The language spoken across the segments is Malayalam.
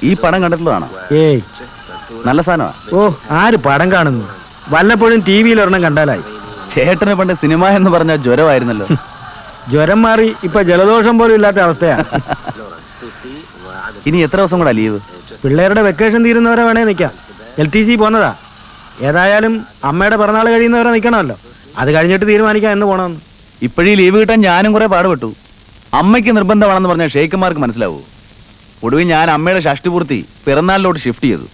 ഈ പടം കണ്ടിട്ടുള്ളതാണോ? ഏയ്, നല്ല സാധനമാ. ഓ, ആര് പടം കാണുന്നു? വല്ലപ്പോഴും ടി വിയിൽ ഒരെണ്ണം കണ്ടാലായി. ചേട്ടന് പണ്ട് സിനിമ എന്ന് പറഞ്ഞ ജ്വരമായിരുന്നല്ലോ. ജ്വരം മാറി ഇപ്പൊ ജലദോഷം പോലും ഇല്ലാത്ത അവസ്ഥയാണ്. ഇനി എത്ര ദിവസം കൂടെ ലീവ്? പിള്ളേരുടെ വെക്കേഷൻ തീരുന്നവരെ വേണേ നിൽക്കാം. LTC പോന്നതാ. ഏതായാലും അമ്മയുടെ പിറന്നാൾ കഴിയുന്നവരെ നിൽക്കണമല്ലോ. അത് കഴിഞ്ഞിട്ട് തീരുമാനിക്കാം എന്ന് പോണമെന്ന്. ഇപ്പോഴീ ലീവ് കിട്ടാൻ ഞാനും കുറെ പാടുപെട്ടു. അമ്മയ്ക്ക് നിർബന്ധമാണെന്ന് പറഞ്ഞാൽ ഷെയ്ഖന്മാർക്ക് മനസ്സിലാവൂ. ഒടുവിൽ ഞാൻ അമ്മയുടെ ഷഷ്ടിപൂർത്തി പിറന്നാളിലോട്ട് ഷിഫ്റ്റ് ചെയ്തു.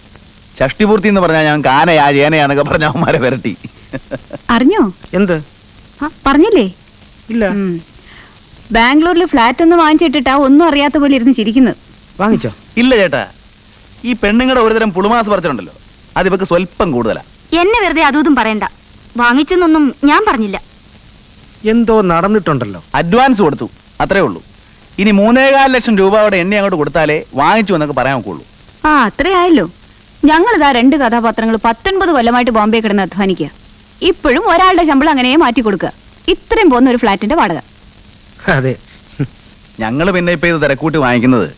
ഷഷ്ടിപൂർത്തി എന്ന് പറഞ്ഞാൽ ഞാൻ കാനയാ ചേനയാന്നൊക്കെ പറഞ്ഞ അമ്മമാരെ വരട്ടി. അറിഞ്ഞോ? എന്ത് പറഞ്ഞില്ലേ? ഇല്ല. ബാംഗ്ലൂരിൽ ഫ്ലാറ്റ് ഒന്ന് വാങ്ങിച്ചിട്ടിട്ടാ ഒന്നും അറിയാത്ത പോലെ ഇരുന്ന് ചിരിക്കുന്നത്. വാങ്ങിച്ചോ? ഇല്ല ചേട്ടാ, ഈ പെണ്ണുങ്ങളുടെ ഒരുതരം പുളുമാസ് പറിച്ചിട്ടുണ്ടല്ലോ, അത് ഇവക്ക് സ്വല്പം കൂടുതലാ. എന്നെ വെറുതെ അതും പറയണ്ട. വാങ്ങിച്ചെന്നൊന്നും ഞാൻ പറഞ്ഞില്ല. എന്തോ നടന്നിട്ടുണ്ടല്ലോ. അഡ്വാൻസ് കൊടുത്തു, അത്രേ ഉള്ളൂ. ഇനി 3.25 ലക്ഷം രൂപയുടെ എണ്ണ അങ്ങോട്ട് കൊടുത്താലേ വാങ്ങിച്ചു എന്നൊക്കെ പറയാൻ നോക്കുള്ളൂ. ആ, അത്രേ ആയല്ലോ. ഞങ്ങളിതാ 2 കഥാപാത്രങ്ങൾ 19 കൊല്ലമായിട്ട് ബോംബെ കിടന്ന് അധ്വാനിക്കുക. ഇപ്പോഴും ഒരാളുടെ ശമ്പളം അങ്ങനെ മാറ്റി കൊടുക്കുക. ഇത്രയും പോകുന്ന ഒരു ഫ്ലാറ്റിന്റെ വാടക. അതെ, ഞങ്ങൾ പിന്നെ ഇപ്പൊ ഇത് തിരക്കൂട്ടി വാങ്ങിക്കുന്നത്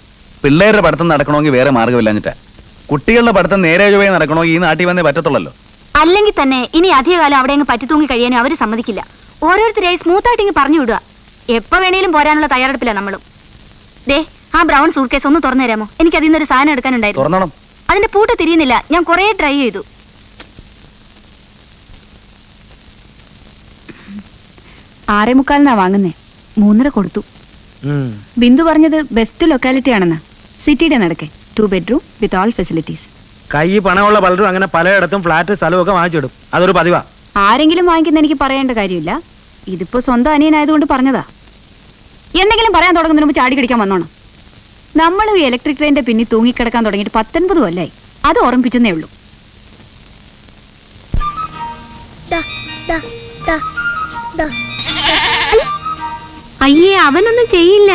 പിള്ളേരുടെ പഠിത്തം നടക്കണമെങ്കിൽ വേറെ മാർഗമില്ലാഞ്ഞിട്ടാ. കുട്ടികളുടെ പഠിത്തം നേരെ ചൊവ്വേ നടക്കണമെങ്കിൽ ഈ നാട്ടിൽ വന്നേ പറ്റത്തുള്ളല്ലോ. അല്ലെങ്കിൽ തന്നെ ഇനി അധികകാലം അവിടെ അങ്ങ് പറ്റിത്തൂങ്ങി കഴിയാനും അവര് സമ്മതിക്കില്ല. ഓരോരുത്തരെയായി സ്മൂത്തായിട്ട് ഇങ്ങ് പറഞ്ഞു വിടുക. എപ്പോ വേണേലും പോരാനുള്ള തയ്യാറെടുപ്പില്ല നമ്മളും. ദേ, ആ ബ്രൗൺ സൂട്ട് കേസ് ഒന്ന് തുറന്നു തരാമോ? എനിക്ക് അതിൽ നിന്നൊരു സാധനം എടുക്കാനുണ്ടായിരുന്നു. അതിന്റെ പൂട്ട് തിരിയുന്നില്ല. ഞാൻ കുറെ ട്രൈ ചെയ്തു. 6:45 വാങ്ങുന്നേ. 3.5 കൊടുത്തു. ബിന്ദു പറഞ്ഞത് ബെസ്റ്റ് ലൊക്കാലിറ്റി ആണെന്ന്. സിറ്റിയുടെ നടക്കെ 2 bedroom വിത്ത് ഓൾ ഫെസിലിറ്റീസ്. കൈ പണമുള്ള പലരും അങ്ങനെ പലയിടത്തും ഫ്ലാറ്റ് സ്ഥലമൊക്കെ വാങ്ങിച്ചിടും. അതൊരു പതിവാ. ആരെങ്കിലും വാങ്ങിക്കുന്ന എനിക്ക് പറയേണ്ട കാര്യമില്ല. ഇതിപ്പോ സ്വന്തം അനിയനായതുകൊണ്ട് പറഞ്ഞതാ. എന്തെങ്കിലും പറയാൻ തുടങ്ങുന്നതിന് മുമ്പ് ചാടി കടിക്കാൻ വന്നോണം. നമ്മൾ ഈ ഇലക്ട്രിക് ട്രെയിനിന്റെ പിന്നിൽ തൂങ്ങിക്കിടക്കാൻ തുടങ്ങിയിട്ട് 19 കൊല്ലായി. അത് ഓർമ്മിപ്പിച്ചെന്നേ ഉള്ളൂ. അയ്യേ, അവനൊന്നും ചെയ്യില്ല.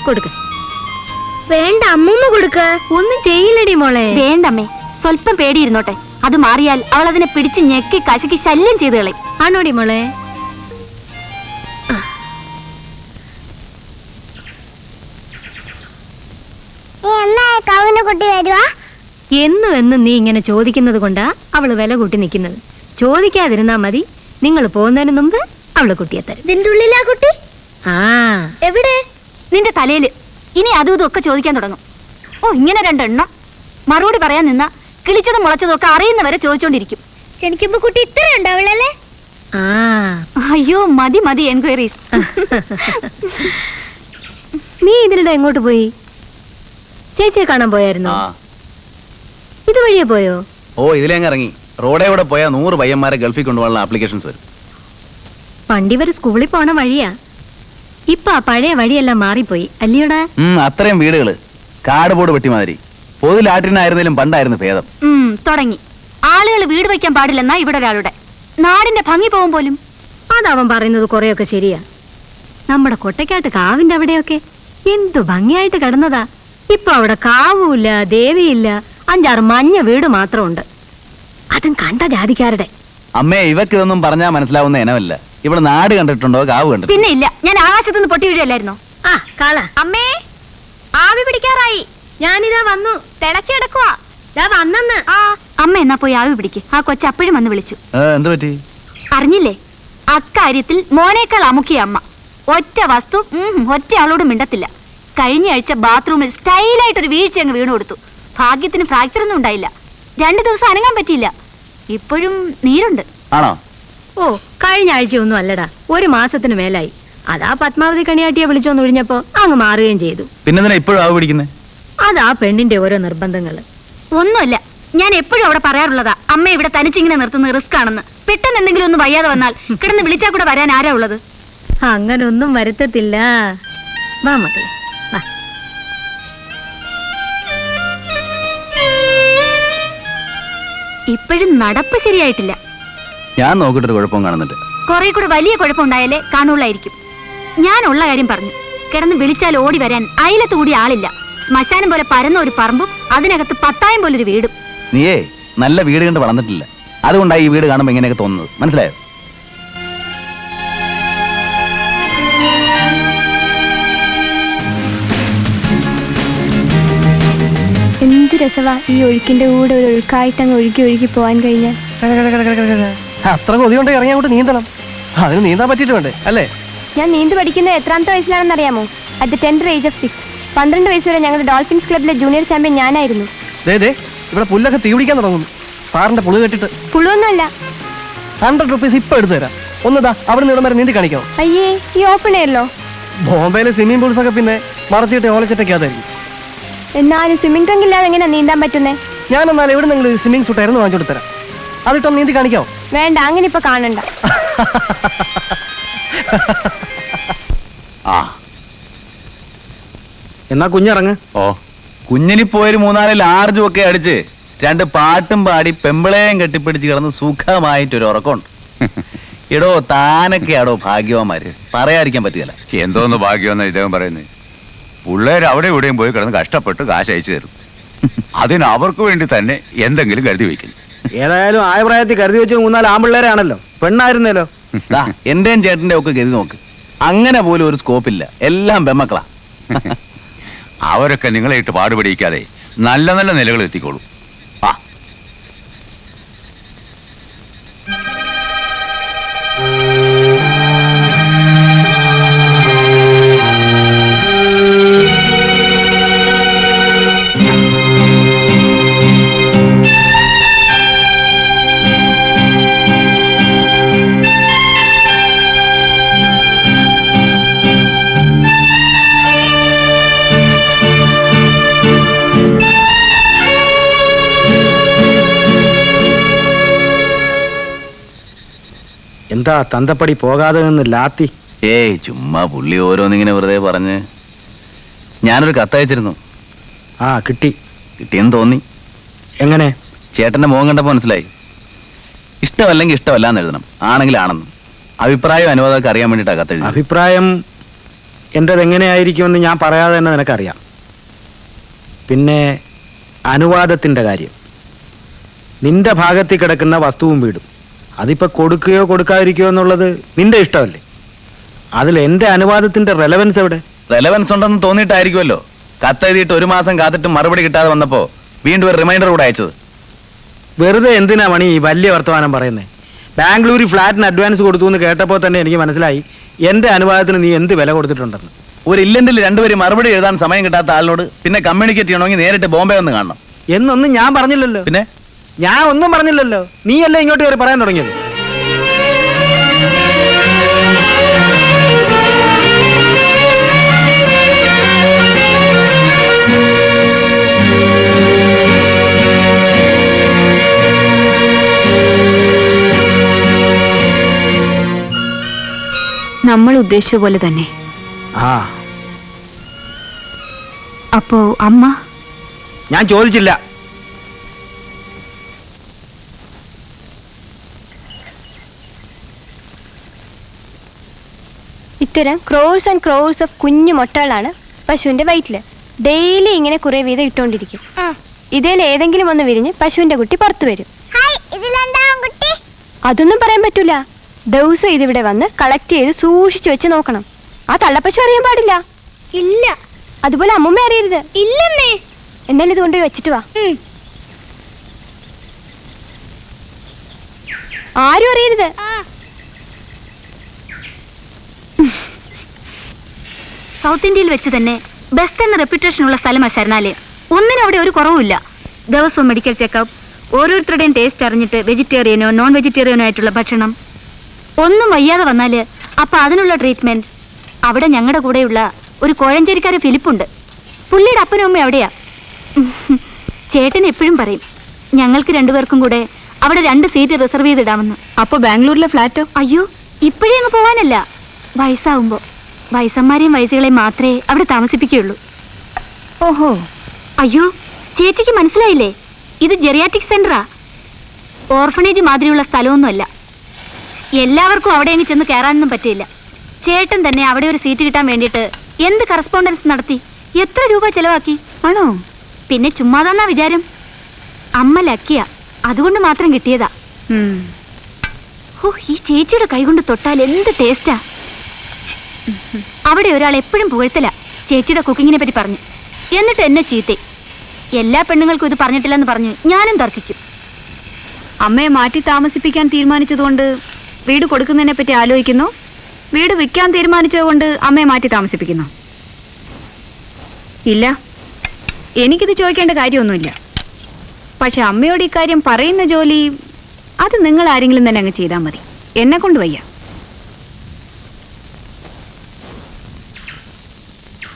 കൊടുക്ക. വേണ്ട, അമ്മൂമ്മ കൊടുക്ക. ഒന്നും ചെയ്യില്ലടി മോളെ. വേണ്ടമ്മേ, സ്വല്പം പേടിയിരുന്നോട്ടെ. അത് മാറിയാൽ അവൾ അതിനെ പിടിച്ച് ഞെക്കി കശക്കി ശല്യം ചെയ്ത് കളയും. ആണോടി മോളെ? എന്നും നീ ഇങ്ങനെ ചോദിക്കുന്നത് കൊണ്ടാ അവള് വില കൂട്ടി നിൽക്കുന്നത്. ചോദിക്കാതിരുന്നാ മതി. നിങ്ങൾ പോകുന്നതിന് മുമ്പ് അവള് കുട്ടിയെ തരും. ഇതിന്റെ ഉള്ളിലാ കുട്ടി? ആ, എവിടെ? നിന്റെ തലയില്. ഇനി അതും ഇതും ഒക്കെ ചോദിക്കാൻ തുടങ്ങും. ഓ, ഇങ്ങനെ 2 എണ്ണം മറുപടി പറയാൻ നിന്ന കിളിച്ചതും മുളച്ചതും ഒക്കെ അറിയുന്നവരെ ചോദിച്ചോണ്ടിരിക്കും. എനിക്കിപ്പോ കുട്ടി ഇത്ര ഉണ്ടാവില്ലല്ലേ? അയ്യോ, മതി മതി എൻക്വയറീസ്. നീ ഇതിനിടെ എങ്ങോട്ട് പോയി? ചേച്ചിയെ കാണാൻ പോയായിരുന്നോ? ഇതുവഴിയെ പോയോ? ഓ, ഇതിലേങ്ങ് ഇറങ്ങി. റോഡേ കൂടെ പോയാൽ 100 പയ്യന്മാരെ ഗൾഫിൽ കൊണ്ടുപോകാനുള്ള ആപ്ലിക്കേഷൻസ് വരും. പണ്ടിവര് സ്കൂളിൽ പോണ വഴിയാ. ഇപ്പൊ ആ പഴയ വഴിയെല്ലാം മാറിപ്പോയി അല്ലയോടാ? അത്രയും വീടുകള് കാടുപോട് വെട്ടിമാതിരി. പൊതുലാട്ടിനായിരുന്നാലും പണ്ടായിരുന്നു ഭേദം. തുടങ്ങി. ആളുകൾ വീട് വയ്ക്കാൻ പാടില്ലെന്നാ ഇവിടെ ഒരാളുടെ. നാടിന്റെ ഭംഗി പോകും പോലും. അതവൻ പറയുന്നത് കുറെയൊക്കെ ശരിയാ. നമ്മുടെ കൊട്ടക്കാട്ട് കാവിന്റെ അവിടെയൊക്കെ എന്തു ഭംഗിയായിട്ട് കിടന്നതാ. ഇപ്പൊ അവിടെ കാവുമില്ല, ദേവിയില്ല. 5-6 മഞ്ഞ വീട് മാത്രമുണ്ട്. അതും കണ്ട ജാതിക്കാരുടെ. അമ്മേ, ഇവക്ക് ഇതൊന്നും പറഞ്ഞാൽ മനസ്സിലാവുന്ന ഇനമല്ല. ഇവിടെ നാട് കണ്ടിട്ടുണ്ടോ, കാവ് കണ്ടിട്ടുണ്ടോ? പിന്നെ ഇല്ല. ഞാൻ ആകാശത്തുനിന്ന് പൊട്ടി വീഴല്ലായിരുന്നോ? അമ്മേ, ആവി പിടിക്കാറായി. ഞാനിതാ വന്നു. തിളച്ചെടുക്കുവാ. വന്നെന്ന്. അമ്മ എന്നാ പോയി ആവി പിടിക്ക്. ആ കൊച്ചു അപ്പോഴും വന്ന് വിളിച്ചു. എന്ത് പറ്റി? അറിഞ്ഞില്ലേ? അക്കാര്യത്തിൽ മോനേക്കാൾ അമുക്കിയ അമ്മ. ഒറ്റ വസ്തു ഒറ്റ ആളോട് മിണ്ടത്തില്ല. കഴിഞ്ഞ ആഴ്ച ബാത്റൂമിൽ സ്റ്റൈലായിട്ടൊരു വീഴ്ച അങ്ങ് വീണു കൊടുത്തു. ഭാഗ്യത്തിന് ഫ്രാക്ചർ ഒന്നും ഉണ്ടായില്ല. 2 ദിവസം അനങ്ങാൻ പറ്റിയില്ല. ഇപ്പോഴും നീരുണ്ട്. ആണോ? ഓ, കഴിഞ്ഞ ആഴ്ചയൊന്നും അല്ലടാ, 1 മാസത്തിന് മേലായി. അതാ പത്മാവതി കണിയാട്ടിയെ വിളിച്ചോന്ന് ഒഴിഞ്ഞപ്പോ അങ്ങ് മാറുകയും ചെയ്തു. പിന്നെ ഇപ്പോഴും ആവ് പിടിക്കുന്നേ? അതാ പെണ്ണിന്റെ ഓരോ നിർബന്ധങ്ങള്. ഒന്നുമല്ല, ഞാൻ എപ്പോഴും അവിടെ പറയാറുള്ളതാ, അമ്മ ഇവിടെ തനിച്ചിങ്ങനെ നിർത്തുന്നത് റിസ്ക് ആണെന്ന്. പെട്ടെന്ന് എന്തെങ്കിലും ഒന്ന് വയ്യാതെ വന്നാൽ കിടന്ന് വിളിച്ചാൽ കൂടെ വരാൻ ആരാ ഉള്ളത്? അങ്ങനൊന്നും വരുത്തത്തില്ല. വാ മക്കളെ, വാ. ഇപ്പോഴും നടപ്പ് ശരിയായിട്ടില്ല. ഞാൻ നോക്കിട്ടൊരു കുഴപ്പം കാണുന്നുണ്ട്. കുറെ കൂടെ വലിയ കുഴപ്പമുണ്ടായാലേ കാണുള്ളായിരിക്കും. ഞാൻ ഉള്ള കാര്യം പറഞ്ഞു. കിടന്ന് വിളിച്ചാൽ ഓടി വരാൻ അയലത്ത് കൂടി ആളില്ല. ശ്മശാനം പോലെ പരന്ന ഒരു പറമ്പും അതിനകത്ത് 10,000 പോലൊരു വീടും. നീയേ നല്ല വീട് കണ്ട് വളർന്നിട്ടില്ല. അതുകൊണ്ടാണ് ഈ വീട് കാണുമ്പോ ഇങ്ങനെയൊക്കെ തോന്നുന്നത്. മനസ്സിലായോ? രസവാ ഈ ഒഴുക്കിന്റെ കൂടെ ഒരു ഒഴുക്കായിട്ടങ്ങ് ഒഴുകി ഒഴുകി പോവാൻ കഴിഞ്ഞാൽ. അത്ര കൊതികൊണ്ട് ഇറങ്ങി അങ്ങോട്ട് നീന്തണം. അതിന് നീന്താൻ പറ്റിയിട്ട് വേണ്ടേ അല്ലേ? ഞാൻ നീന്ത് പഠിക്കുന്നത് എത്രാമത്തെ വയസ്സിലാണെന്ന് അറിയാമോ? At the tenth age of 6. 12 വയസ്സ് വരെ ഞങ്ങളുടെ ഡോൾഫിൻസ് ക്ലബിലെ ജൂനിയർ ചാമ്പ്യൻ ഞാനായിരുന്നു. ഇവിടെ പുല്ലൊക്കെ തീ പിടിക്കാൻ തുടങ്ങുന്നു. സാറിന്റെ പുളു കെട്ടിട്ട് പുളുവൊന്നുമല്ല. 100 റുപ്പീസ് ഇപ്പൊ എടുത്തു തരാം. ഒന്നതാ അവിടെ നിന്ന് വരെ നീന്തി കാണിക്കാം. അയ്യേ, ഈ ഓപ്പൺ എയറിലോ? ബോംബെയിലെ സ്വിമ്മിംഗ് പൂൾസ് ഒക്കെ പിന്നെ മറച്ചിട്ട് ഓലച്ചിട്ടൊക്കെയാതായിരിക്കും. എന്നാലും സ്വിമ്മിംഗ് ടങ് ഇല്ലാതെ എങ്ങനെയാ നീന്താൻ പറ്റുന്നേ? ഞാൻ എന്നാൽ എവിടെ നിങ്ങൾ സ്വിമ്മിംഗ് സൂട്ട് ആയിരുന്നു വാങ്ങിച്ചു കൊടുത്തരാം. അതിട്ടൊന്ന് നീന്തി കാണിക്കാവോ? വേണ്ട, അങ്ങനെ ഇപ്പൊ കാണണ്ട. ആ എന്നാ കുഞ്ഞിറങ്ങ്. ഓ കുഞ്ഞിനി പോയൊരു 3-4 ലാർജും ഒക്കെ അടിച്ച് 2 പാട്ടും പാടി പെമ്പിളേയും കെട്ടിപ്പിടിച്ച് കിടന്ന് സുഖമായിട്ടൊരു ഉറക്കമുണ്ട്. എടോ താനൊക്കെയാടോ ഭാഗ്യവാന്മാര്, പറയാതിരിക്കാൻ പറ്റുകയില്ല. എന്തോന്ന് ഭാഗ്യമെന്ന് ഇദ്ദേഹം പറയുന്നത്? പിള്ളേർ അവിടെ ഇവിടെയും പോയി കിടന്ന് കഷ്ടപ്പെട്ട് കാശ് അയച്ചു തരും. അതിന് അവർക്ക് വേണ്ടി തന്നെ എന്തെങ്കിലും കരുതി വയ്ക്കുന്നു. ഏതായാലും ആയ പ്രായത്തിൽ കരുതി വെച്ച് 3-4 ആമ്പിള്ളേരാണല്ലോ. പെണ്ണായിരുന്നല്ലോ. എന്റെയും ചേട്ടന്റെ ഒക്കെ ഗതി നോക്ക്, അങ്ങനെ പോലും ഒരു സ്കോപ്പില്ല. എല്ലാം ബെമ്മക്കളാ. അവരൊക്കെ നിങ്ങളെ ഇട്ട് പാടുപെടിക്കാതെ നല്ല നല്ല നിലകൾ എത്തിക്കോളൂ. ആ എന്താ തന്തപ്പടി പോകാതെ നിന്ന് ലാത്തി? ഏയ് ചുമ്മാ പുള്ളി ഓരോന്നിങ്ങനെ വെറുതെ പറഞ്ഞ്. ഞാനൊരു കത്തയച്ചിരുന്നു. ആ കിട്ടി. കിട്ടിയെന്ന് തോന്നി. എങ്ങനെ? ചേട്ടന്റെ മുഖം കണ്ടപ്പോ മനസ്സിലായി. ഇഷ്ടമല്ലെങ്കിൽ ഇഷ്ടമല്ലാന്ന് എഴുതണം, ആണെങ്കിൽ ആണെന്നും. അഭിപ്രായം അനുവാദമൊക്കെ അറിയാൻ വേണ്ടിയിട്ടാണ് കത്തെഴുതി. അഭിപ്രായം എന്റേത് എങ്ങനെയായിരിക്കുമെന്ന് ഞാൻ പറയാതെ തന്നെ നിനക്കറിയാം. പിന്നെ അനുവാദത്തിന്റെ കാര്യം, നിന്റെ ഭാഗത്തിൽ കിടക്കുന്ന വസ്തുവും വീടും അതിപ്പോ കൊടുക്കുകയോ കൊടുക്കാതിരിക്കുകയോ എന്നുള്ളത് നിന്റെ ഇഷ്ടമല്ലേ? അതിൽ എന്റെ അനുവാദത്തിന്റെ റെലവൻസ് എവിടെ? റെലവൻസ് ഉണ്ടെന്ന് തോന്നിയിട്ടായിരിക്കുമല്ലോ കത്തെഴുതിയിട്ട് 1 മാസം കാത്തിട്ട് മറുപടി കിട്ടാതെ വന്നപ്പോ വീണ്ടും ഒരു റിമൈൻഡർ കൂടെ അയച്ചത്. വെറുതെ എന്തിനാ മണി ഈ വലിയ വർത്തമാനം പറയുന്നേ? ബാംഗ്ലൂരിൽ ഫ്ലാറ്റിന് അഡ്വാൻസ് കൊടുത്തു എന്ന് കേട്ടപ്പോൾ തന്നെ എനിക്ക് മനസ്സിലായി എന്റെ അനുവാദത്തിന് നീ എന്ത് വില കൊടുത്തിട്ടുണ്ടെന്ന്. ഒരു ഇല്ലെങ്കിൽ 2 പേര് മറുപടി എഴുതാൻ സമയം കിട്ടാത്ത ആളിനോട് പിന്നെ കമ്മ്യൂണിക്കേറ്റ് ചെയ്യണമെങ്കിൽ നേരിട്ട് ബോംബെ വന്ന് കാണണം. എന്നൊന്നും ഞാൻ പറഞ്ഞില്ലല്ലോ. പിന്നെ ഞാൻ ഒന്നും പറഞ്ഞില്ലല്ലോ. നീയല്ലേ ഇങ്ങോട്ട് കയറി പറയാൻ തുടങ്ങിയത്. നമ്മൾ ഉദ്ദേശിച്ച പോലെ തന്നെ. ആ അപ്പോ അമ്മ? ഞാൻ ചോദിച്ചില്ല. ഇത്തരം ക്രോഴ്സ് ആൻഡ് ക്രോഴ്സ് ഓഫ് കുഞ്ഞു മുട്ടകളാണ് പശുവിന്റെ വയറ്റില്. ഡെയിലി ഇങ്ങനെ കുറെ വീതം ഇട്ടോണ്ടിരിക്കും. ഇതിൽ ഏതെങ്കിലും ഒന്ന് വിരിഞ്ഞ് പശുവിന്റെ കുട്ടി പുറത്തു വരും. അതൊന്നും പറയാൻ പറ്റൂല. ദിവസം ഇതിവിടെ വന്ന് കളക്ട് ചെയ്ത് സൂക്ഷിച്ചു വെച്ച് നോക്കണം. ആ തള്ളപ്പശു അറിയാൻ പാടില്ല. ഇല്ല. അതുപോലെ അമ്മൂമ്മ അറിയരുത്. ഇല്ലമ്മേ. എന്നാലും ഇത് കൊണ്ടുപോയി വെച്ചിട്ട് വാ. ആരും അറിയരുത്. സൗത്ത് ഇന്ത്യയിൽ വെച്ച് തന്നെ ബെസ്റ്റ് എന്ന റെപ്യൂട്ടേഷൻ ഉള്ള സ്ഥലമാണ് ശരണാലയം. ഒന്നിനും അവിടെ ഒരു കുറവുമില്ല. ദിവസവും മെഡിക്കൽ ചെക്കപ്പ്, ഓരോരുത്തരുടെയും ടേസ്റ്റ് അറിഞ്ഞിട്ട് വെജിറ്റേറിയനോ നോൺ വെജിറ്റേറിയനോ ആയിട്ടുള്ള ഭക്ഷണം. ഒന്നും വയ്യാതെ വന്നാല് അപ്പൊ അതിനുള്ള ട്രീറ്റ്മെന്റ്. അവിടെ ഞങ്ങളുടെ കൂടെയുള്ള ഒരു കോഴഞ്ചേരിക്കാരൻ ഫിലിപ്പുണ്ട്. പുള്ളിയുടെ അപ്പനും അമ്മയും അവിടെയാ. ചേട്ടൻ എപ്പോഴും പറയും ഞങ്ങൾക്ക് 2 പേർക്കും കൂടെ അവിടെ 2 സീറ്റ് റിസർവ് ചെയ്തിടാമെന്ന്. അപ്പൊ ബാംഗ്ലൂരിലെ ഫ്ലാറ്റോ? അയ്യോ, ഇപ്പോഴേ അങ്ങ് പോവാനല്ല, വയസ്സാവുമ്പോ. വയസ്സന്മാരെയും വയസ്സുകളെയും മാത്രമേ അവിടെ താമസിപ്പിക്കുകയുള്ളൂ. ഓഹോ. അയ്യോ, ചേച്ചിക്ക് മനസ്സിലായില്ലേ? ഇത് ജെറിയാറ്റിക് സെന്ററാ. ഓർഫണേജ് മാതിരിയുള്ള സ്ഥലമൊന്നുമല്ല. എല്ലാവർക്കും അവിടെ അങ്ങ് ചെന്ന് കയറാനൊന്നും പറ്റില്ല. ചേട്ടൻ തന്നെ അവിടെ ഒരു സീറ്റ് കിട്ടാൻ വേണ്ടിയിട്ട് എന്ത് കറസ്പോണ്ടൻസ് നടത്തി, എത്ര രൂപ ചെലവാക്കി. ആണോ? പിന്നെ ചുമ്മാതാന്നാ വിചാരം. അമ്മ ലക്കിയാ, അതുകൊണ്ട് മാത്രം കിട്ടിയതാ. ഓ, ഈ ചേച്ചിയുടെ കൈകൊണ്ട് തൊട്ടാൽ എന്ത് ടേസ്റ്റാ. അവിടെ ഒരാൾ എപ്പോഴും പുകഴ്ത്തല ചേച്ചിയുടെ കുക്കിങ്ങിനെ പറ്റി പറഞ്ഞു. എന്നിട്ട് എന്നെ ചീത്തേ. എല്ലാ പെണ്ണുങ്ങൾക്കും ഇത് പറഞ്ഞിട്ടില്ലെന്ന് പറഞ്ഞു ഞാനും തർക്കിക്കും. അമ്മയെ മാറ്റി താമസിപ്പിക്കാൻ തീരുമാനിച്ചതുകൊണ്ട് വീട് കൊടുക്കുന്നതിനെ പറ്റി ആലോചിക്കുന്നു, വീട് വിൽക്കാൻ തീരുമാനിച്ചതുകൊണ്ട് അമ്മയെ മാറ്റി താമസിപ്പിക്കുന്നു. ഇല്ല, എനിക്കിത് ചോദിക്കേണ്ട കാര്യമൊന്നുമില്ല. പക്ഷെ അമ്മയോട് ഇക്കാര്യം പറയുന്ന ജോലി അത് നിങ്ങൾ ആരെങ്കിലും തന്നെ അങ്ങ് ചെയ്താൽ മതി. എന്നെ കൊണ്ട് വയ്യ.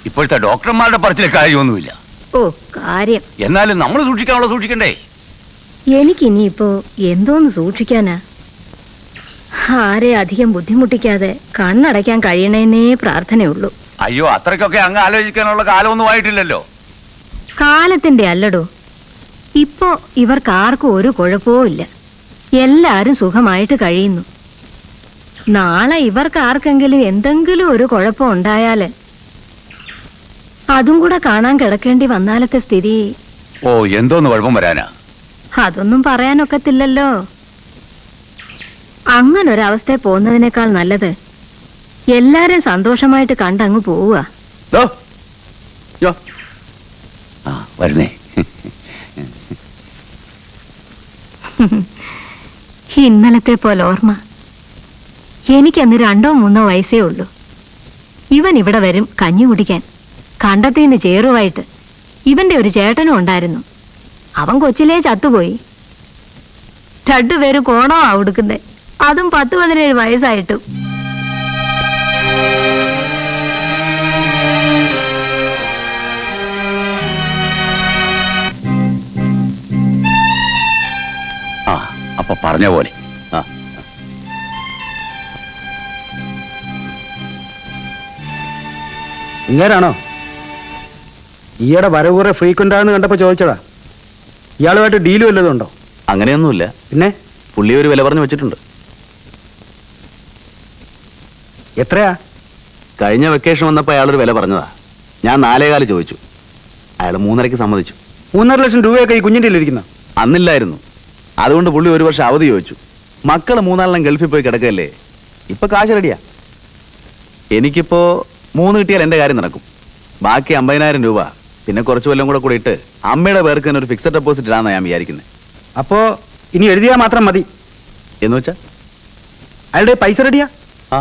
ഇപ്പോഴത്തെ ഡോക്ടർമാരുടെ പറച്ചിലെ കാര്യമൊന്നുമില്ല. ഓ കാര്യം, എന്നാലും നമ്മൾ സൂക്ഷിക്കാനുള്ള സൂക്ഷിക്കണ്ടേ? എനിക്കിനിയിപ്പോ എന്തോന്ന് സൂക്ഷിക്കാനാ? ആരെ അധികം ബുദ്ധിമുട്ടിക്കാതെ കണ്ണടയ്ക്കാൻ കഴിയണേന്നേ പ്രാർത്ഥനയുള്ളൂ. അയ്യോ, അത്രയ്ക്കൊക്കെ അങ്ങ് ആലോചിക്കാനുള്ള കാലമൊന്നും ആയിട്ടില്ലല്ലോ. കാലത്തിന്റെ അല്ലടോ, ഇപ്പോ ഇവർക്കാർക്കും ഒരു കുഴപ്പവും ഇല്ല. എല്ലാരും സുഖമായിട്ട് കഴിയുന്നു. നാളെ ഇവർക്ക് ആർക്കെങ്കിലും എന്തെങ്കിലും ഒരു കുഴപ്പം ഉണ്ടായാല് അതും കൂടെ കാണാൻ കിടക്കേണ്ടി വന്നാലത്തെ സ്ഥിതി. ഓ, എന്തോന്ന് കുഴപ്പം വരാനാ? അതൊന്നും പറയാനൊക്കത്തില്ലല്ലോ. അങ്ങനൊരവസ്ഥയിൽ പോകുന്നതിനേക്കാൾ നല്ലത് എല്ലാരും സന്തോഷമായിട്ട് കണ്ടങ്ങ് പോവുക. ദോ, യ്യോ, ആ വരുന്നേ. ഇന്നലത്തെ പോലെ ഓർമ്മ. എനിക്കന്ന് 2 or 3 വയസ്സേ ഉള്ളൂ. ഇവൻ ഇവിടെ വരും കഞ്ഞി കുടിക്കാൻ. കണ്ടത്തിന്ന് ചേറുവായിട്ട് ഇവന്റെ ഒരു ചേട്ടനും ഉണ്ടായിരുന്നു. അവൻ കൊച്ചിലേ ചത്തുപോയി. 2 പേരും കോണോ കൊടുക്കുന്നേ, അതും 10-17 വയസ്സായിട്ടും. ആ, അപ്പൊ പറഞ്ഞ പോലെ. ആ, ഇങ്ങനാണോ? ഈയുടെ വരവ് കുറെ ഫ്രീക്വന്റ് ആണെന്ന് കണ്ടപ്പോ ചോദിച്ചടാ. ഇയാളുമായിട്ട് ഡീല് വല്ലതും ഉണ്ടോ? അങ്ങനെയൊന്നുമില്ല. പിന്നെ പുള്ളി ഒരു വില പറഞ്ഞു വെച്ചിട്ടുണ്ട്. എത്രയാ? കഴിഞ്ഞ വെക്കേഷൻ വന്നപ്പോ അയാളൊരു വില പറഞ്ഞതാ. ഞാൻ 4.25 ചോദിച്ചു. അയാൾ 3.5 സമ്മതിച്ചു. 3.5 ലക്ഷം രൂപയൊക്കെ ഈ കുഞ്ഞിൻ്റെ ഇരിക്കുന്ന അന്നില്ലായിരുന്നു. അതുകൊണ്ട് പുള്ളി 1 വർഷം അവധി ചോദിച്ചു. മക്കള് 3 ഗൾഫിൽ പോയി കിടക്കല്ലേ. ഇപ്പൊ കാശ് റെഡിയാ. എനിക്കിപ്പോ 3 കിട്ടിയാൽ എന്റെ കാര്യം നടക്കും. ബാക്കി 50,000 രൂപ പിന്നെ കുറച്ച് കൊല്ലം കൂടെ ഇട്ട് അമ്മയുടെ പേർക്ക് തന്നെ ഒരു ഫിക്സഡ് ഡെപ്പോസിറ്റ് ഇടാന്നാ ഞാൻ വിചാരിക്കുന്നത്. അപ്പോ ഇനി എഴുതിയാ മാത്രം മതി എന്ന് വെച്ചാ അയാളുടെ പൈസ റെഡിയാ? ആ,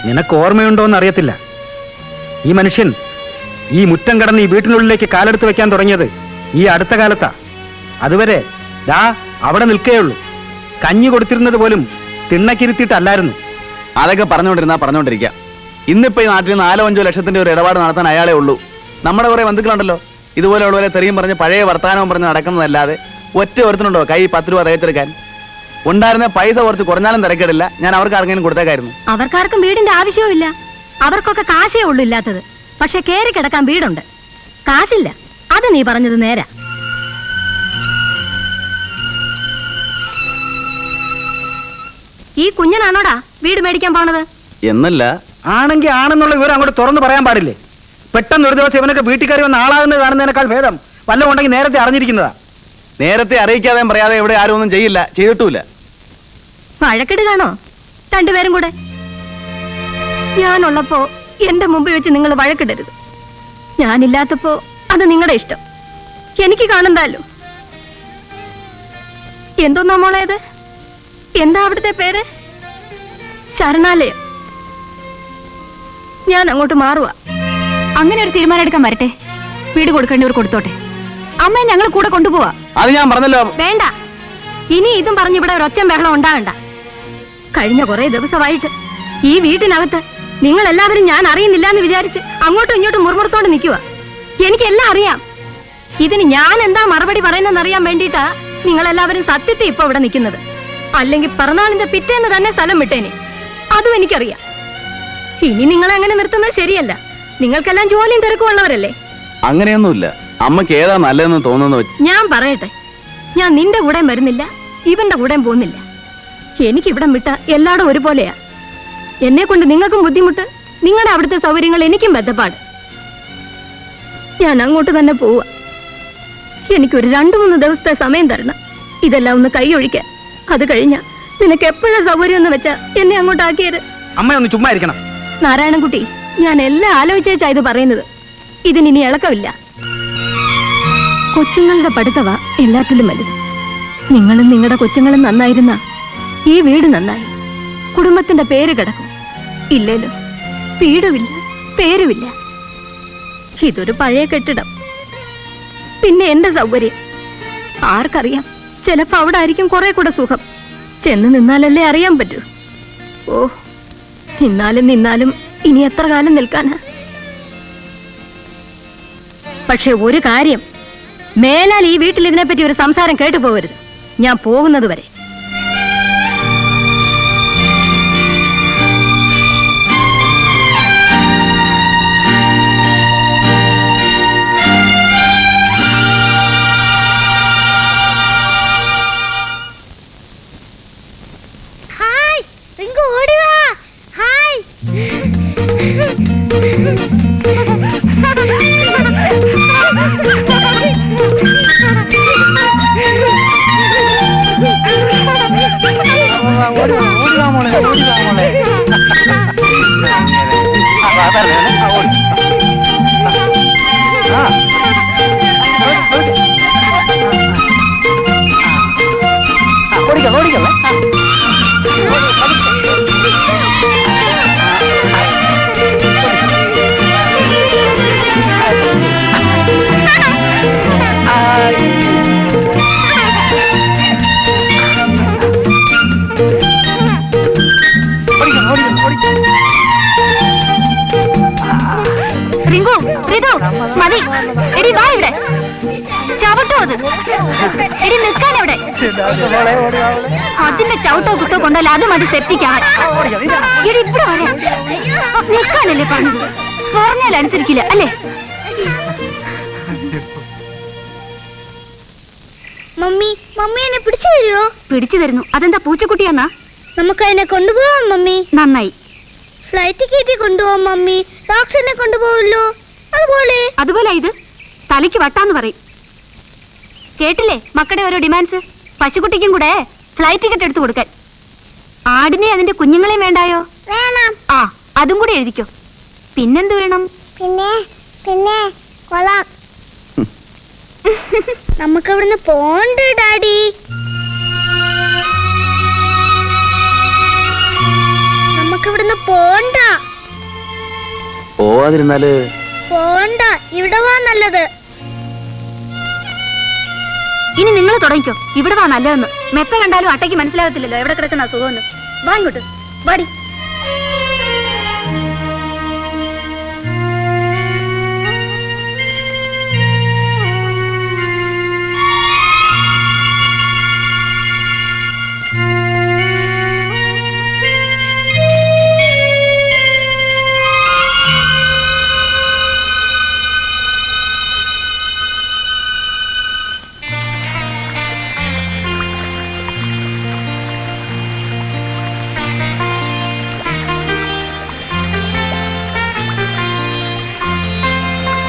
നിനക്ക് ഓർമ്മയുണ്ടോന്ന് അറിയത്തില്ല. ഈ മനുഷ്യൻ ഈ മുറ്റം കടന്ന് ഈ വീട്ടിനുള്ളിലേക്ക് കാലെടുത്ത് വെക്കാൻ തുടങ്ങിയത് ഈ അടുത്ത കാലത്താ. അതുവരെ ദാ അവിടെ നിൽക്കേയുള്ളൂ. കഞ്ഞി കൊടുത്തിരുന്നത് പോലും തിണ്ണക്കിരുത്തിയിട്ടല്ലായിരുന്നു. അതൊക്കെ പറഞ്ഞുകൊണ്ടിരിക്കാം. ഇന്നിപ്പോ ഈ നാട്ടിൽ 4-5 ലക്ഷത്തിന്റെ ഒരു ഇടപാട് നടത്താൻ അയാളേ ഉള്ളൂ. നമ്മുടെ കുറെ ബന്ധുക്കളുണ്ടല്ലോ ഇതുപോലെയുള്ളവരെ തെറിയും പറഞ്ഞ് പഴയ വർത്തമാനവും പറഞ്ഞ് നടക്കുന്നതല്ലാതെ ഒറ്റ ഒരുത്തനുണ്ടോ കൈ 10 രൂപ തയ്ച്ചെടുക്കാൻ? ഉണ്ടായിരുന്ന പൈസ കുറച്ച് കുറഞ്ഞാലും തിരക്കേടില്ല, ഞാൻ അവർക്ക് ആർക്കെങ്കിലും കൊടുത്തേക്കായിരുന്നു. അവർക്കാർക്കും വീടിന്റെ ആവശ്യവുമില്ല. അവർക്കൊക്കെ കാശേ ഉള്ളൂ ഇല്ലാത്തത്. പക്ഷെ കേറി കിടക്കാൻ വീടുണ്ട്, കാശില്ല. അത് നീ പറഞ്ഞത് നേരാ. ഈ കുഞ്ഞനാണോടാ വീട് മേടിക്കാൻ പോണത്? എന്നല്ല, ആണെങ്കിൽ ആണെന്നുള്ള വിവരം അങ്ങോട്ട് തുറന്നു പറയാൻ പാടില്ലേ? പെട്ടെന്ന് ഒരു ദിവസം ഇവനൊക്കെ വീട്ടിൽ കയറി വന്ന് ആളാകുന്നത് കാണുന്നതിനേക്കാൾ ഭേദം വല്ലതും ഉണ്ടെങ്കിൽ നേരത്തെ അറിഞ്ഞിരിക്കുന്നതാ. നേരത്തെ അറിയിക്കാതെയും പറയാതെ ഇവിടെ ആരും ഒന്നും ചെയ്യില്ല, ചെയ്തിട്ടുമില്ല. വഴക്കിടുകയാണോ 2 പേരും കൂടെ? ഞാനുള്ളപ്പോ എന്റെ മുമ്പിൽ വെച്ച് നിങ്ങൾ വഴക്കിടരുത്. ഞാനില്ലാത്തപ്പോ അത് നിങ്ങളുടെ ഇഷ്ടം. എനിക്ക് കാണണ്ടല്ലോ. എന്തോന്നാ മോളേത്? എന്താ അവിടുത്തെ പേര്? ശരണാലയം. ഞാൻ അങ്ങോട്ട് മാറുക. അങ്ങനെ ഒരു തീരുമാനം എടുക്കാൻ വരട്ടെ. വീട് കൊടുക്കേണ്ടവർ കൊടുത്തോട്ടെ. അമ്മയെ ഞങ്ങൾ കൂടെ കൊണ്ടുപോവാ. അത് ഞാൻ പറഞ്ഞല്ലോ. വേണ്ട, ഇനി ഇതും പറഞ്ഞ് ഇവിടെ ഒരൊച്ചം ബഹളം ഉണ്ടാകണ്ട. കഴിഞ്ഞ കുറെ ദിവസമായിട്ട് ഈ വീട്ടിനകത്ത് നിങ്ങൾ എല്ലാവരും ഞാൻ അറിയുന്നില്ല എന്ന് വിചാരിച്ച് അങ്ങോട്ടും ഇങ്ങോട്ടും മുറുമുറുത്തോണ്ട് നിൽക്കുക. എനിക്കെല്ലാം അറിയാം. ഇതിന് ഞാൻ എന്താ മറുപടി പറയുന്നതെന്ന് അറിയാൻ വേണ്ടിയിട്ടാ നിങ്ങളെല്ലാവരും സത്യത്തിൽ ഇപ്പൊ ഇവിടെ നിൽക്കുന്നത്. അല്ലെങ്കിൽ പിറന്നാളിന്റെ പിറ്റേന്ന് തന്നെ സ്ഥലം വിട്ടേനെ. അതും എനിക്കറിയാം. ഇനി നിങ്ങളെ അങ്ങനെ നിർത്തുന്നത് ശരിയല്ല. നിങ്ങൾക്കെല്ലാം ജോലിയും തിരക്കുള്ളവരല്ലേ. അങ്ങനെയൊന്നുമില്ല. അമ്മക്ക് ഏതാ നല്ലതെന്ന് തോന്നുന്നു. ഞാൻ പറയട്ടെ, ഞാൻ നിന്റെ കൂടെയും വരുന്നില്ല, ഇവന്റെ കൂടെയും പോകുന്നില്ല. എനിക്കിവിടം വിട്ട എല്ലായിടും ഒരുപോലെയാ. എന്നെ കൊണ്ട് നിങ്ങൾക്കും ബുദ്ധിമുട്ട്, നിങ്ങളുടെ അവിടുത്തെ സൗകര്യങ്ങൾ എനിക്കും ബന്ധപ്പാട്. ഞാൻ അങ്ങോട്ട് തന്നെ പോവാ. എനിക്കൊരു 2-3 ദിവസത്തെ സമയം തരണം ഇതെല്ലാം ഒന്ന് കൈയൊഴിക്കാൻ. അത് കഴിഞ്ഞ നിനക്ക് എപ്പോഴാ സൗകര്യം എന്ന് വെച്ചാ എന്നെ അങ്ങോട്ടാക്കിയത്. അമ്മയൊന്ന് ചുമ്മാ ഇരിക്കണം. നാരായണൻകുട്ടി, ഞാൻ എല്ലാം ആലോചിച്ചാ ഇത് പറയുന്നത്. ഇതിനി ഇളക്കമില്ല. കൊച്ചുങ്ങളുടെ പഠിത്തവാ എല്ലാത്തിലും വലുത്. നിങ്ങളും നിങ്ങളുടെ കൊച്ചുങ്ങളും നന്നായിരുന്ന ഈ വീട് നന്നായി. കുടുംബത്തിന്റെ പേര് കിടക്കും. ഇല്ലല്ലോ, വീടുമില്ല, പേരുമില്ല. ഇതൊരു പഴയ കെട്ടിടം. പിന്നെ എന്റെ സൗകര്യം ആർക്കറിയാം? ചിലപ്പോ അവിടെ ആയിരിക്കും കുറെ കൂടെ സുഖം. ചെന്ന് നിന്നാലല്ലേ അറിയാൻ പറ്റൂ. ഓ, നിന്നാലും ഇനി എത്ര കാലം നിൽക്കാനാ? പക്ഷെ ഒരു കാര്യം, മേലാൽ ഈ വീട്ടിൽ ഇതിനെപ്പറ്റി ഒരു സംസാരം കേട്ടു പോകരുത്. ഞാൻ പോകുന്നത് വരെ. മതി, എടി വാ ഇവിടെ. ചവിട്ടോ അത്. എടി നിൽക്കാനവിടെ. അതിന്റെ ചവിട്ടോ കുത്തോ കൊണ്ടല്ല, അത് മതി സെപ്റ്റിക്കാൻ. എടി ഇവിടെ വരെ നിൽക്കാനല്ലേ പറഞ്ഞത്? പറഞ്ഞാൽ അനുസരിക്കില്ല അല്ലേ? മമ്മി എന്നെ പിടിച്ചു തരുമോ? പിടിച്ചു തരുന്നു. അതെന്താ പൂച്ചക്കുട്ടിയാന്നാ? നമുക്ക് അതിനെ കൊണ്ടുപോവാം മമ്മി. നന്നായി. ഫ്ലൈറ്റ് കയറ്റി കൊണ്ടുപോവാം മമ്മി. ഡോക്ടറിനെ കൊണ്ടുപോവല്ലോ. അതുപോലെ ഇത് തലയ്ക്ക് വട്ടാന്ന് പറയും. കേട്ടില്ലേ മക്കളുടെ ഓരോ ഡിമാൻഡ്സ്? പശുക്കുട്ടിക്കും കൂടെ ഫ്ലൈറ്റ് ടിക്കറ്റ് എടുത്തു കൊടുക്കാൻ. ആടിനെ അതിന്റെ കുഞ്ഞുങ്ങളെയും വേണ്ടായോ? വേണം. ആ, അതും കൂടി എഴുതിക്കോ. പിന്നെന്ത് വേണം? പിന്നെ കൊള്ളാം. നമുക്ക് ഇവിടുന്ന് പോണ്ട ഡാഡി. നമുക്ക് ഇവിടുന്ന് പോണ്ട. പോവാതിരുന്നാല് പോണ്ട, ഇവിടെ വാ നല്ലത്. ഇനി നിങ്ങൾ തുടങ്ങിക്കോ. ഇവിടെ വാ നല്ലതെന്ന്. മെത്ത കണ്ടാലും അട്ടയ്ക്ക് മനസ്സിലാകത്തില്ലല്ലോ എവിടെ കിടക്കുന്ന സുഖമെന്ന്. വാ ഇങ്ങോട്ട്, വാടി.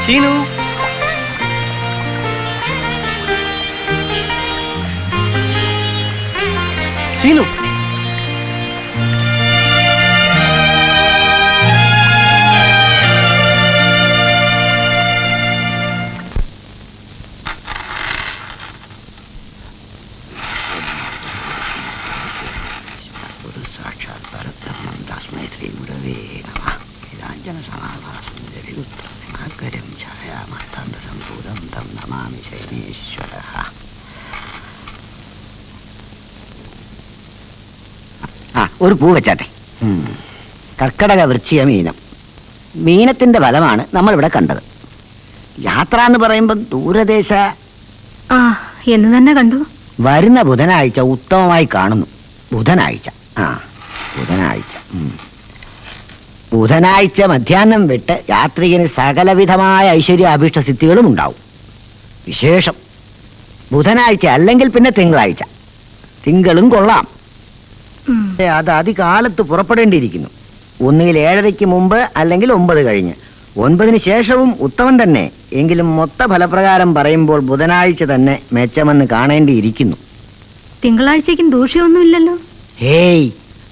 ചീനു, ചീനു, സാക്ഷാത് പരബ്രഹ്മം തസ്മൈ ശ്രീ ഗുരവേ നമഃ. നിരാഞ്ജന സമാഭാസം ഛായാമർത്തന്ത സംഭൂതം തം നമാമി ശൈനേശ്വരഃ. ഒരു പൂ വെച്ചാട്ടെ. കർക്കടക വൃശ്ചിക മീനം. മീനത്തിന്റെ ഫലമാണ് നമ്മളിവിടെ കണ്ടത്. യാത്ര എന്ന് പറയുമ്പോൾ ദൂരദേശ എന്ന് തന്നെ കണ്ടു. വരുന്ന ബുധനാഴ്ച ഉത്തമമായി കാണുന്നു. ബുധനാഴ്ച ബുധനാഴ്ച മധ്യാഹ്നം വിട്ട് യാത്രികന് സകലവിധമായ ഐശ്വര്യ അഭീഷ്ട സിദ്ധികളും ഉണ്ടാവും. വിശേഷം ബുധനാഴ്ച അല്ലെങ്കിൽ പിന്നെ തിങ്കളാഴ്ച. തിങ്കളും കൊള്ളാം. അത് അതികാലത്ത് പുറപ്പെടേണ്ടിയിരിക്കുന്നു. ഒന്നുകിൽ 7:30 മുമ്പ് അല്ലെങ്കിൽ 9 കഴിഞ്ഞ്. 9 ശേഷവും ഉത്തമം തന്നെ. എങ്കിലും മൊത്ത ഫലപ്രകാരം പറയുമ്പോൾ ബുധനാഴ്ച തന്നെ മെച്ചമെന്ന് കാണേണ്ടിയിരിക്കുന്നു. തിങ്കളാഴ്ചക്കും ദൂഷ്യമൊന്നുമില്ലല്ലോ. ഹേയ്,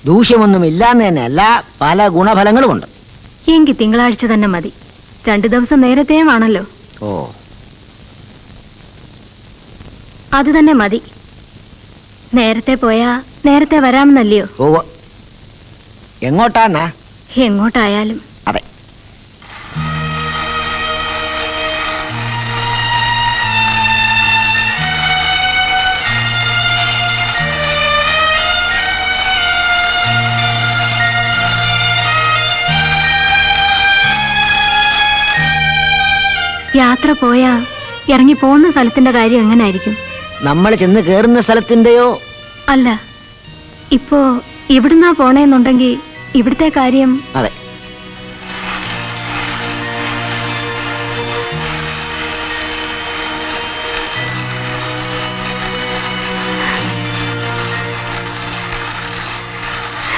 ദൂഷ്യമൊന്നും ഇല്ലാന്ന് തന്നെയല്ല, പല ഗുണഫലങ്ങളുമുണ്ട്. എങ്കിൽ തിങ്കളാഴ്ച തന്നെ മതി. 2 ദിവസം നേരത്തെയും ആണല്ലോ. ഓ, അത് തന്നെ മതി. നേരത്തെ പോയാ നേരത്തെ വരാമെന്നല്ലയോ? ഓ, എങ്ങോട്ടാന്നാ? എങ്ങോട്ടായാലും. അതെ. യാത്ര പോയാ ഇറങ്ങി പോകുന്ന സ്ഥലത്തിന്റെ കാര്യം എങ്ങനായിരിക്കും? നമ്മൾ ചെന്ന് കേറുന്ന സ്ഥലത്തിന്റെയോ? അല്ല, ഇപ്പോ ഇവിടുന്നാ പോണേന്നുണ്ടെങ്കിൽ ഇവിടുത്തെ കാര്യം. അതെ.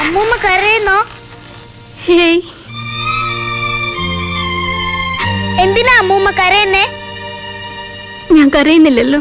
അമ്മൂമ്മ കരയുന്നോ? ഹേയ്, എന്തിനാ അമ്മൂമ്മ കരയുന്നേ? ഞാൻ കരയുന്നില്ലല്ലോ.